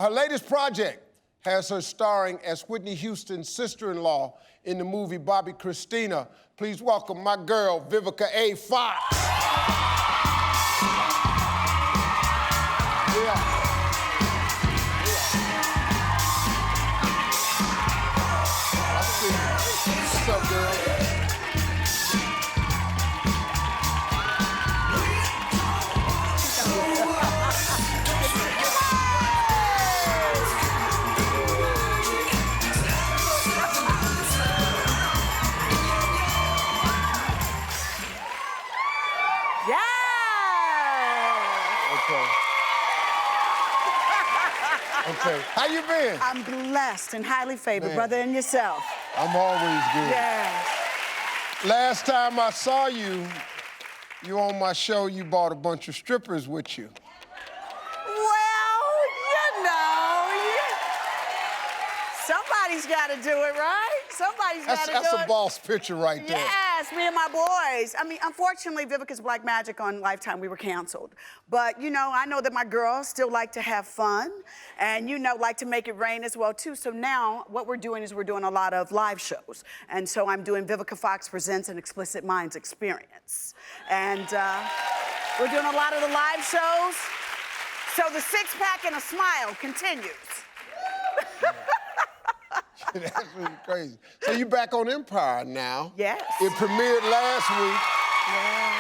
Her latest project has her starring as Whitney Houston's sister-in-law in the movie Bobby Christina. Please welcome my girl, Vivica A. Fox. Yeah. What's up, girl? Okay. How you been? I'm blessed and highly favored, brother, and yourself. I'm always good. Yeah. Last time I saw you, on my show, you brought a bunch of strippers with you. Well, you know, somebody's got to do it, right? Somebody's got to do it. That's a boss picture right there. Yes, me and my boys. I mean, unfortunately, Vivica's Black Magic on Lifetime, we were canceled. But, you know, I know that my girls still like to have fun and, you know, like to make it rain as well, too. So now what we're doing is we're doing a lot of live shows. And so I'm doing Vivica Fox Presents an Explicit Minds Experience. And we're doing a lot of the live shows. So the six-pack and a smile continues. That's really crazy. So you back on Empire now. Yes. It premiered last week. Yeah.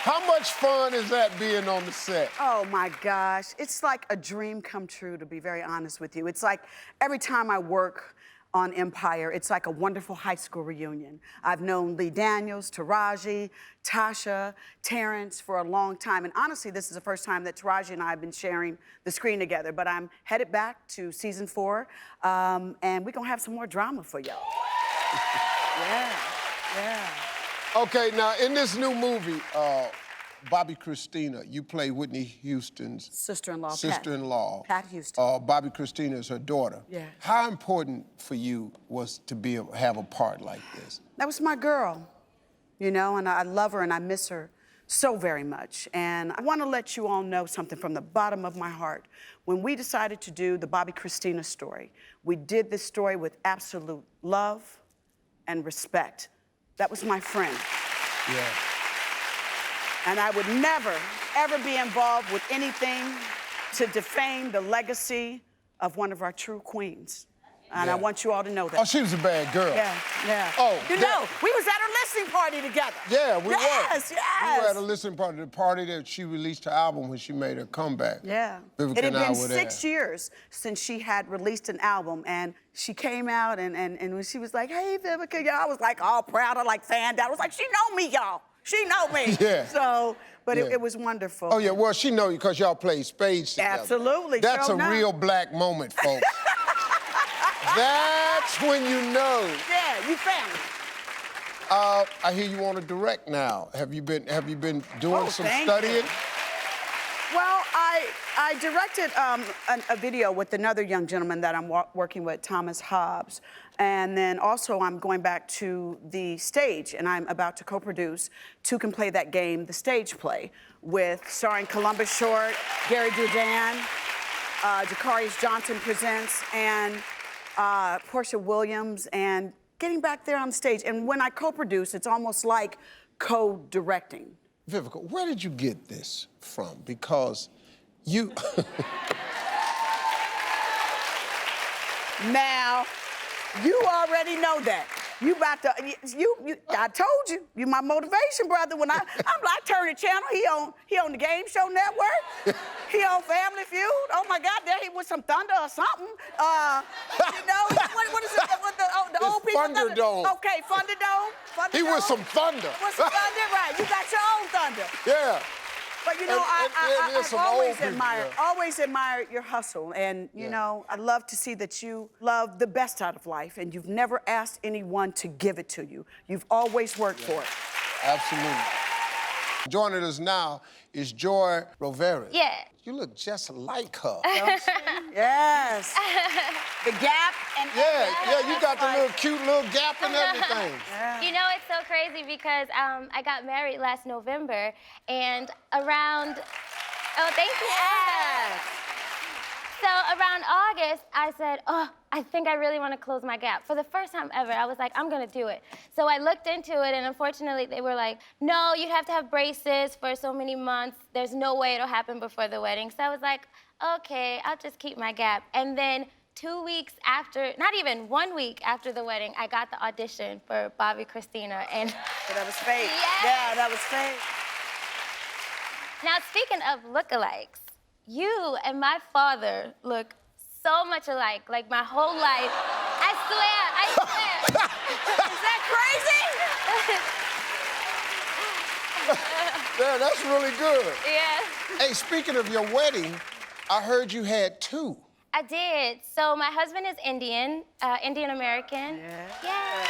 How much fun is that being on the set? Oh my gosh, it's like a dream come true, to be very honest with you. It's like every time I work on Empire, it's like a wonderful high school reunion. I've known Lee Daniels, Taraji, Tasha, Terrence for a long time. And honestly, this is the first time that Taraji and I have been sharing the screen together. But I'm headed back to season 4, and we're gonna have some more drama for y'all. Yeah. Okay, now in this new movie, Bobby Christina, you play Whitney Houston's sister-in-law, Pat Houston. Bobby Christina is her daughter. Yeah. How important for you was to have a part like this? That was my girl, you know, and I love her and I miss her so very much. And I want to let you all know something from the bottom of my heart. When we decided to do the Bobby Christina story, we did this story with absolute love and respect. That was my friend. Yeah. And I would never, ever be involved with anything to defame the legacy of one of our true queens. And I want you all to know that. Oh, she was a bad girl. Yeah. Oh, you know, we was at her listening party together. Yeah, we were. Yes. We were at a listening party, the party that she released her album when she made her comeback. Yeah. Vivica It had and I been were 6 years since she had released an album, and she came out, and when she was like, hey, Vivica, y'all, I was like all proud, I like fanned out. I was like, she know me, y'all. She know me. Yeah. So, but it was wonderful. Oh, yeah, well, she know you because y'all played spades together. Absolutely. That's a real black moment, folks. That's when you know. Yeah, you family. I hear you want to direct now. Have you been doing some studying? You. Well, I directed a video with another young gentleman that I'm working with, Thomas Hobbs. And then also I'm going back to the stage, and I'm about to co-produce Two Can Play That Game, the stage play, starring Columbus Short, Gary Dourdan, Jacarius Johnson presents, and Portia Williams, and getting back there on stage. And when I co-produce, it's almost like co-directing. Vivica, where did you get this from? Because you... Now, you already know that. You about to, I told you, you my motivation brother. When I turn the channel, he on the Game Show Network. He on Family Feud. Oh my God, there he with some thunder or something. You know, what is it? The old people. Thunderdome. Okay, Thunderdome. He with some thunder. With some thunder, right? You got your own thunder. Yeah. But you know, I've always admired your hustle, and you know, I love to see that you love the best out of life, and you've never asked anyone to give it to you. You've always worked for it. Absolutely. Joining us now is Joy Rivera. Yeah. You look just like her. Yes. The gap and yeah, you got the little cute little gap and everything. Yeah. You know, it's so crazy because I got married last November, and around, oh, thank you. Yes. So around August, I said, oh, I think I really want to close my gap. For the first time ever, I was like, I'm gonna do it. So I looked into it, and unfortunately, they were like, no, you have to have braces for so many months. There's no way it'll happen before the wedding. So I was like, okay, I'll just keep my gap. And then 2 weeks after, not even 1 week after the wedding, I got the audition for Bobby Christina, and That was fake. Yes. Yeah, that was fake. now speaking of lookalikes, you and my father look so much alike, like my whole life. I swear. Is that crazy? Yeah, that's really good. Yeah. Hey, speaking of your wedding, I heard you had two. I did. So my husband is Indian, Indian American. Yeah.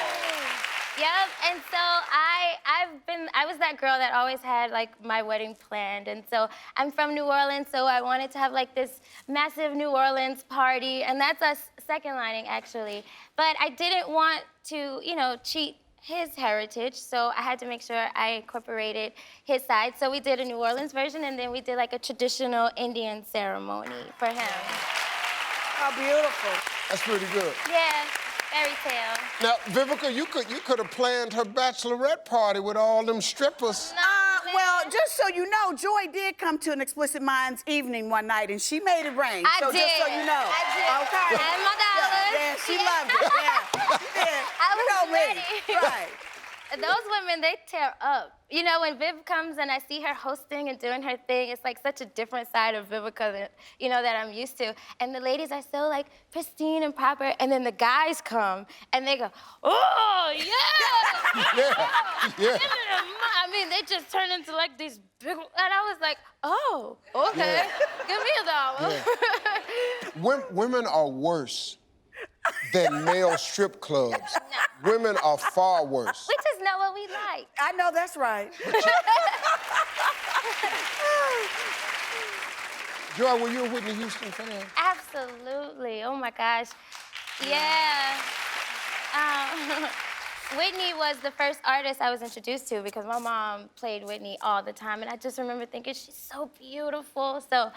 Yep. And so I was that girl that always had like my wedding planned. And so I'm from New Orleans, so I wanted to have like this massive New Orleans party, and that's us second lining actually. But I didn't want to, cheat his heritage, so I had to make sure I incorporated his side. So we did a New Orleans version, and then we did like a traditional Indian ceremony for him. How beautiful. That's pretty good. Yeah, fairy tale. Now, Vivica, you could have planned her bachelorette party with all them strippers. Well, just so you know, Joy did come to an Explicit Minds evening one night, and she made it rain. I so did. just so you know. I did. Okay. And my dollars. Yeah, she loved it. Yeah. She did. I was You know me. ready. Right. Those women, they tear up. You know, when Viv comes and I see her hosting and doing her thing, it's like such a different side of Vivica that, that I'm used to. And the ladies are so like pristine and proper, and then the guys come and they go, oh, yeah! Yeah. I mean, they just turn into like these big, and I was like, oh, okay, give me a dollar. Women are worse than male strip clubs. Women are far worse. We just know what we like. I know that's right. Joy, were you a Whitney Houston fan? Absolutely. Oh my gosh. Yeah. Whitney was the first artist I was introduced to because my mom played Whitney all the time, and I just remember thinking, she's so beautiful. So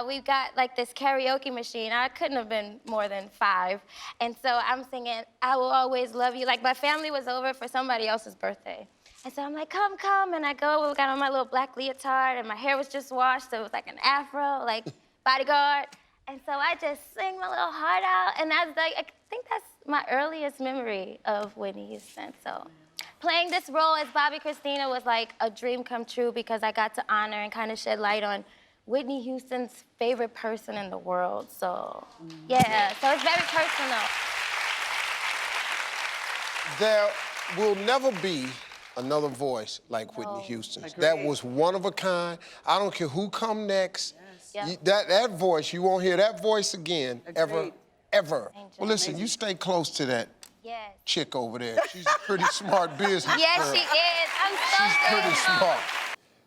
we got like this karaoke machine. I couldn't have been more than 5. And so I'm singing, I Will Always Love You. Like my family was over for somebody else's birthday. And so I'm like, come, come, and I go, we got on my little black leotard, and my hair was just washed, so it was like an afro, like Bodyguard. And so I just sing my little heart out, and that's like, I think that's my earliest memory of Whitney Houston. So playing this role as Bobby Christina was like a dream come true because I got to honor and kind of shed light on Whitney Houston's favorite person in the world. So yeah, so it's very personal. There will never be another voice like Whitney Houston's. That was one of a kind. I don't care who come next. Yes. That voice, you won't hear that voice again, ever. Agreed. Well, listen, you stay close to that Yes. chick over there. She's a pretty smart business Yes, girl. she is. I'm so She's pretty grateful. smart.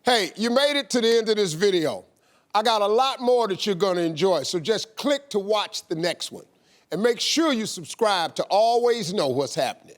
Hey, you made it to the end of this video. I got a lot more that you're gonna enjoy, so just click to watch the next one. And make sure you subscribe to always know what's happening.